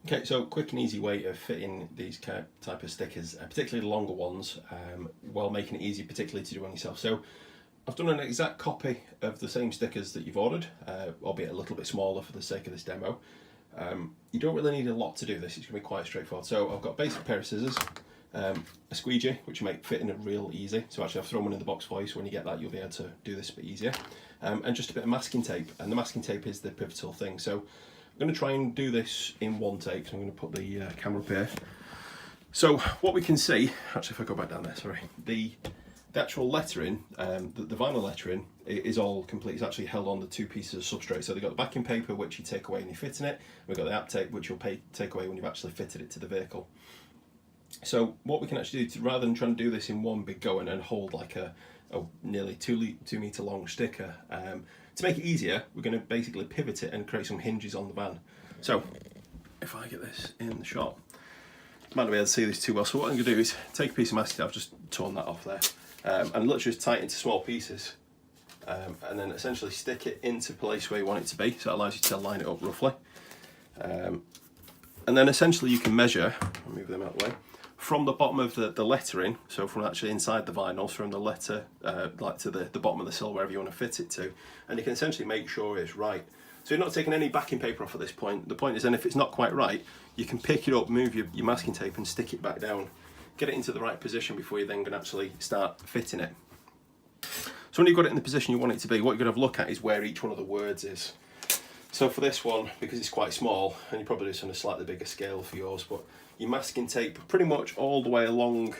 Okay, so quick and easy way of fitting these type of stickers, particularly the longer ones, while making it easy particularly to do on yourself. So I've done an exact copy of the same stickers that you've ordered, albeit a little bit smaller for the sake of this demo. You don't really need a lot to do this, it's going to be quite straightforward. So I've got a basic pair of scissors, a squeegee, which will make fitting it real easy. So actually I've thrown one in the box for you, so when you get that you'll be able to do this a bit easier. And just a bit of masking tape, and the masking tape is the pivotal thing. So I'm going to try and do this in one take, so I'm going to put the camera up here. So what we can see, actually if I go back down there, sorry, the actual lettering, the vinyl lettering is all complete. It's actually held on the two pieces of substrate. So they've got the backing paper which you take away when you're fitting it, we've got the app tape which you'll take away when you've actually fitted it to the vehicle. So what we can actually do, rather than trying to do this in one big go and hold like a nearly 2 meter long sticker, to make it easier, we're going to basically pivot it and create some hinges on the van. So if I get this in the shot, might not be able to see this too well, so what I'm going to do is take a piece of masking tape, I've just torn that off there, and literally just tie it into small pieces, and then essentially stick it into place where you want it to be, so it allows you to line it up roughly. And then essentially you can measure, I'll move them out of the way, from the bottom of the lettering, so from actually inside the vinyl, from the letter like to the bottom of the sill, wherever you want to fit it to, and you can essentially make sure it's right. So you're not taking any backing paper off at this point. The point is then if it's not quite right, you can pick it up, move your masking tape and stick it back down, get it into the right position before you then can actually start fitting it. So when you've got it in the position you want it to be, what you're going to have a look at is where each one of the words is. So for this one, because it's quite small, and you probably do this on a slightly bigger scale for yours, but your masking tape pretty much all the way along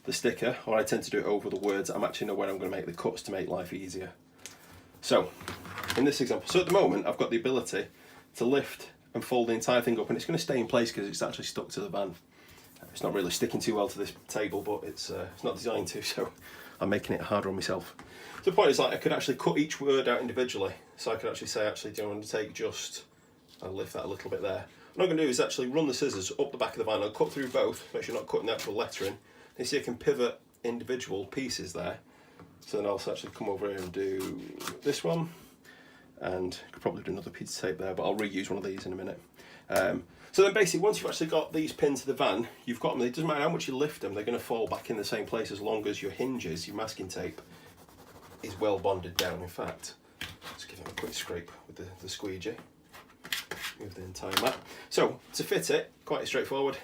the sticker, or I tend to do it over the words. I'm actually know where I'm going to make the cuts to make life easier. So in this example, so at the moment I've got the ability to lift and fold the entire thing up, and it's going to stay in place because it's actually stuck to the van. It's not really sticking too well to this table, but it's not designed to, so I'm making it harder on myself. So the point is, like, I could actually cut each word out individually, so I could actually say, actually, do you want to take just, I'll lift that a little bit there. What I'm going to do is actually run the scissors up the back of the vinyl, cut through both, make sure you're not cutting the actual lettering, and you see I can pivot individual pieces there. So then I'll actually come over here and do this one, and I could probably do another piece of tape there, but I'll reuse one of these in a minute. So then basically once you've actually got these pinned to the van, you've got them, it doesn't matter how much you lift them, they're going to fall back in the same place as long as your hinges, your masking tape, is well bonded down. In fact, let's give them a quick scrape with the squeegee, move the entire mat. So to fit it, quite straightforward,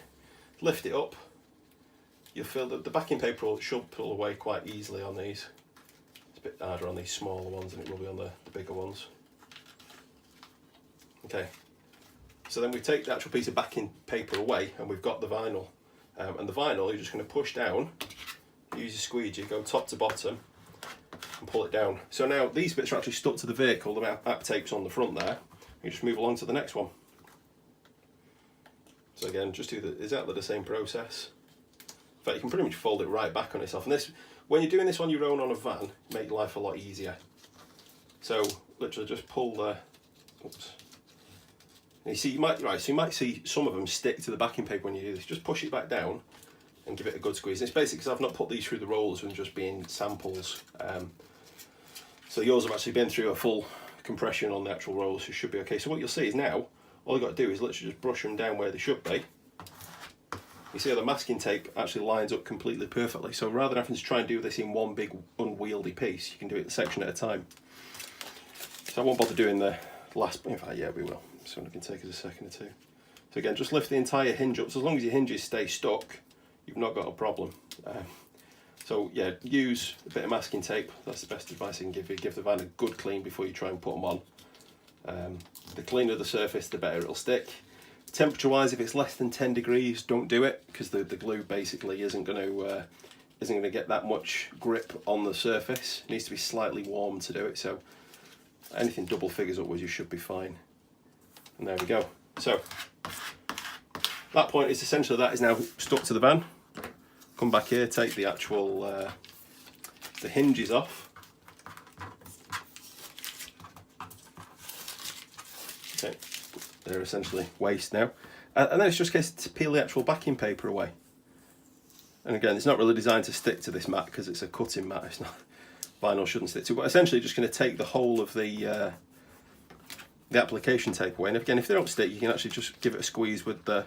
lift it up, you'll feel that the backing paper should pull away quite easily on these. It's a bit harder on these smaller ones than it will be on the bigger ones. Okay. So then we take the actual piece of backing paper away and we've got the vinyl. And the vinyl you're just going to push down, use your squeegee, go top to bottom and pull it down. So now these bits are actually stuck to the vehicle, the app tape's on the front there. You just move along to the next one. So again, just do exactly the same process. In fact, you can pretty much fold it right back on itself. And this, when you're doing this on your own on a van, make life a lot easier. So literally just pull the, oops. And you see, you might see some of them stick to the backing paper when you do this. Just push it back down and give it a good squeeze. And it's basically because I've not put these through the rollers and just being samples. So yours have actually been through a full compression on the actual rollers, so it should be okay. So what you'll see is now, all you've got to do is literally just brush them down where they should be. You see how the masking tape actually lines up completely perfectly. So rather than having to try and do this in one big unwieldy piece, you can do it section at a time. So I won't bother doing the last, in fact, yeah, we will. So it can take us a second or two. So again, just lift the entire hinge up. So as long as your hinges stay stuck, you've not got a problem. So yeah, use a bit of masking tape. That's the best advice I can give you. Give the van a good clean before you try and put them on. The cleaner the surface, the better it'll stick. Temperature wise, if it's less than 10 degrees, don't do it, because the glue basically isn't going to get that much grip on the surface. It needs to be slightly warm to do it. So anything double figures upwards, you should be fine. And there we go. So that point is essentially that is now stuck to the van. Come back here, take the actual the hinges off. Okay, they're essentially waste now. And then it's just a case to peel the actual backing paper away. And again, it's not really designed to stick to this mat because it's a cutting mat. It's not, vinyl shouldn't stick to. But essentially, just going to take the whole of the application tape away. And again, if they don't stick, you can actually just give it a squeeze with the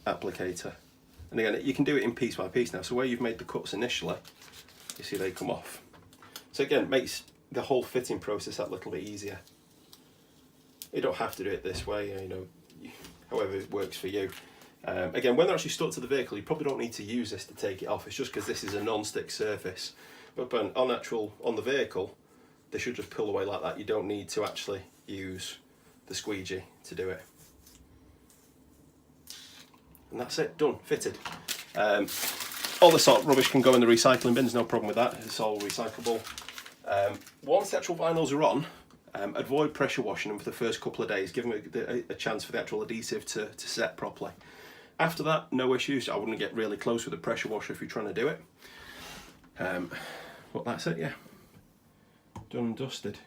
applicator. And again, you can do it in piece by piece now. So where you've made the cuts initially, you see they come off. So again, it makes the whole fitting process that little bit easier. You don't have to do it this way, you know, however it works for you. Again, when they're actually stuck to the vehicle, you probably don't need to use this to take it off. It's just because this is a non-stick surface. But on the vehicle, they should just pull away like that. You don't need to actually use the squeegee to do it. And that's it, done, fitted. All this sort of rubbish can go in the recycling bins, no problem with that. It's all recyclable. Once the actual vinyls are on, avoid pressure washing them for the first couple of days. Give them a chance for the actual adhesive to set properly. After that, no issues. I wouldn't get really close with the pressure washer if you're trying to do it. But that's it, yeah. Done and dusted.